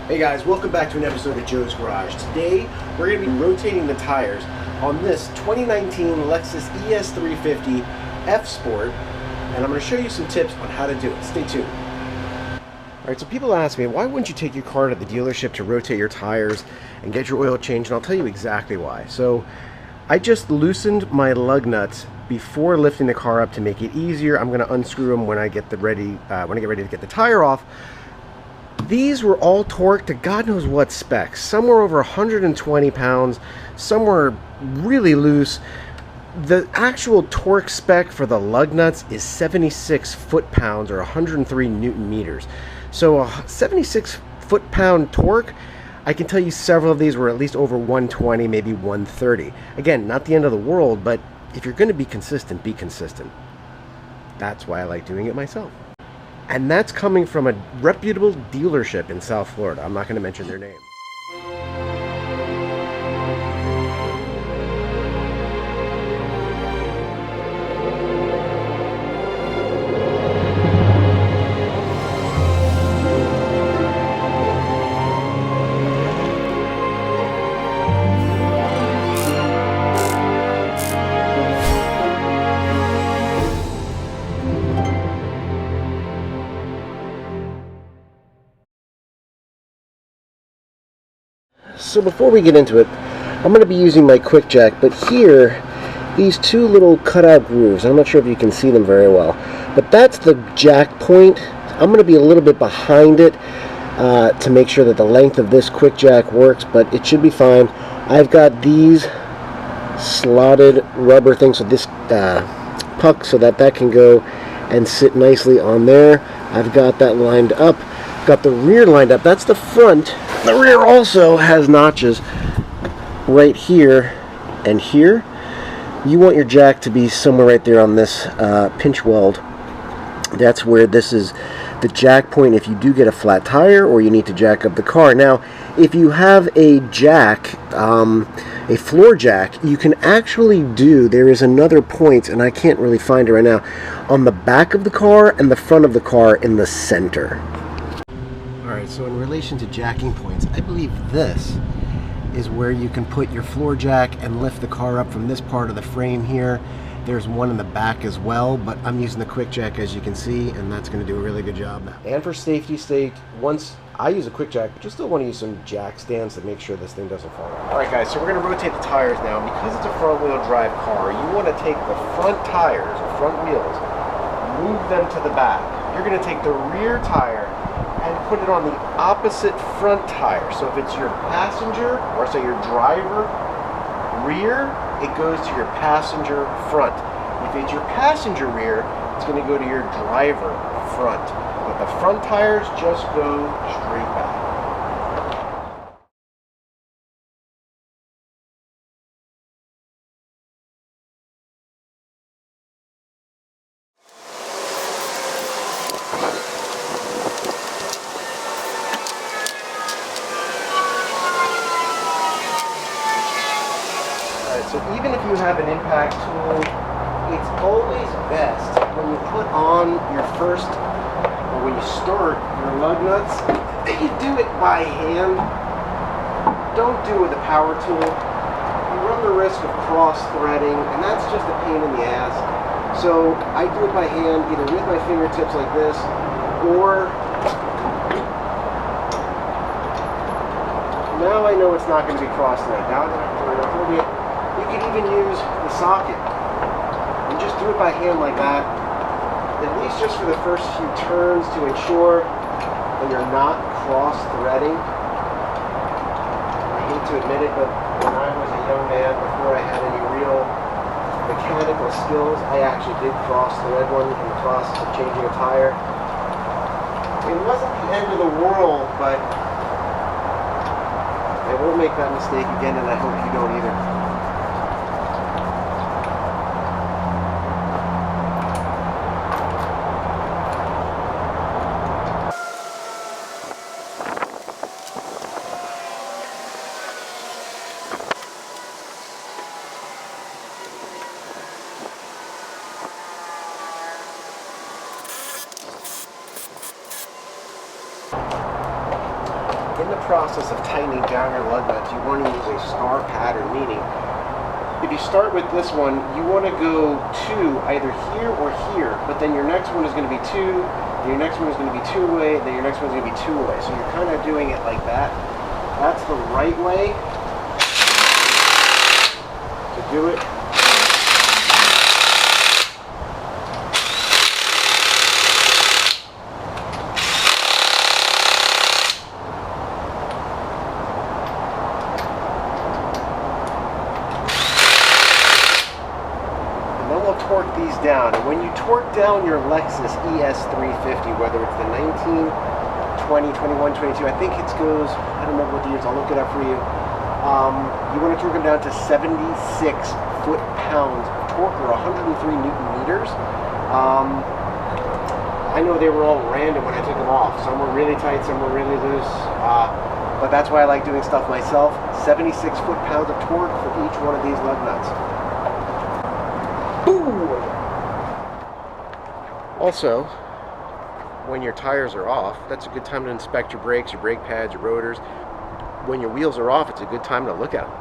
Hey guys, welcome back to an episode of Joe's Garage. Today, we're going to be rotating the tires on this 2019 Lexus ES 350 F Sport, and I'm going to show you some tips on how to do it. Stay tuned. Alright, so people ask me, why wouldn't you take your car to the dealership to rotate your tires and get your oil changed? And I'll tell you exactly why. So, I just loosened my lug nuts before lifting the car up to make it easier. I'm going to unscrew them when I get ready to get the tire off. These were all torqued to God knows what specs. Some were over 120 pounds, some were really loose. The actual torque spec for the lug nuts is 76 foot-pounds or 103 newton meters. So a 76 foot-pound torque, I can tell you several of these were at least over 120, maybe 130. Again, not the end of the world, but if you're going to be consistent, be consistent. That's why I like doing it myself. And that's coming from a reputable dealership in South Florida. I'm not going to mention their name. So before we get into it, I'm going to be using my quick jack, but here, these two little cutout grooves, I'm not sure if you can see them very well, but that's the jack point. I'm going to be a little bit behind it to make sure that the length of this quick jack works, but it should be fine. I've got these slotted rubber things with this puck so that can go and sit nicely on there. I've got that lined up. Got the rear lined up. That's the front. The rear also has notches right here and here. You want your jack to be somewhere right there on this pinch weld. That's where this is the jack point if you do get a flat tire or you need to jack up the car. Now, if you have a jack, a floor jack, you can actually there is another point, and I can't really find it right now, on the back of the car and the front of the car in the center. Alright, so in relation to jacking points, I believe this is where you can put your floor jack and lift the car up from this part of the frame here. There's one in the back as well, but I'm using the quick jack as you can see, and that's going to do a really good job now. And for safety's sake, once I use a quick jack, but you still want to use some jack stands to make sure this thing doesn't fall. Alright guys, so we're going to rotate the tires now. Because it's a front wheel drive car, you want to take the front tires, or front wheels, move them to the back. You're going to take the rear tire and put it on the opposite front tire. So if it's your passenger, or say your driver rear, it goes to your passenger front. If it's your passenger rear, it's going to go to your driver front. But the front tires just go straight back. So even if you have an impact tool, it's always best when you put on your first, or when you start your lug nuts, that you do it by hand. Don't do it with a power tool. You run the risk of cross-threading, and that's just a pain in the ass. So I do it by hand, either with my fingertips like this, or now I know it's not going to be cross-threaded. Now I don't have to worry about holding it. You can even use the socket and just do it by hand like that, at least just for the first few turns to ensure that you're not cross-threading. I hate to admit it, but when I was a young man, before I had any real mechanical skills, I actually did cross-thread one in the process of changing a tire. It wasn't the end of the world, but I won't make that mistake again, and I hope you don't either. in the process of tightening down your lug nuts, you want to use a star pattern, meaning if you start with this one, you want to go 2 either here or here, but then your next one is going to be 2, then your next one is going to be 2 away, then your next one is going to be 2 away. So you're kind of doing it like that. That's the right way to do it. Torque these down, and when you torque down your Lexus ES 350, whether it's the 19, 20, 21, 22, I think it goes, I don't remember what the years, I'll look it up for you. You want to torque them down to 76 foot-pounds of torque, or 103 Newton meters. I know they were all random when I took them off. Some were really tight, some were really loose, but that's why I like doing stuff myself. 76 foot-pounds of torque for each one of these lug nuts. Also, when your tires are off, that's a good time to inspect your brakes, your brake pads, your rotors. When your wheels are off, it's a good time to look at them.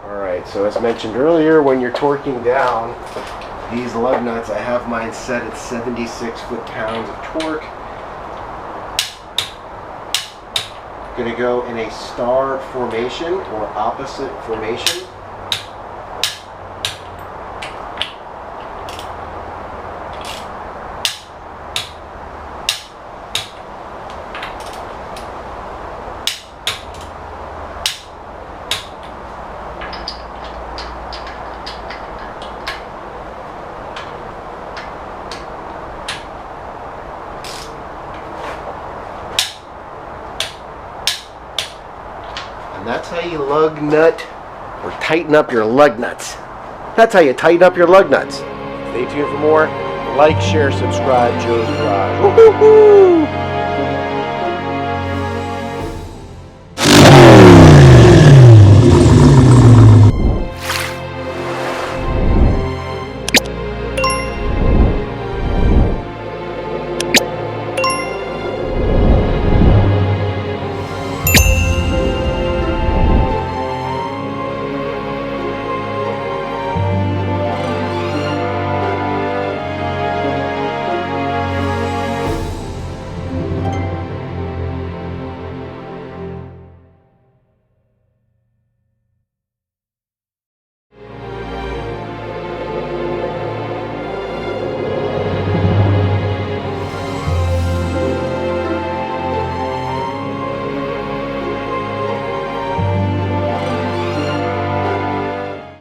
Alright, so as mentioned earlier, when you're torquing down these lug nuts, I have mine set at 76 foot-pounds of torque. Going to go in a star formation or opposite formation. That's how you lug nut or tighten up your lug nuts. That's how you tighten up your lug nuts. Stay tuned for more. Like, share, subscribe, Joe's Garage. Woo-hoo-hoo!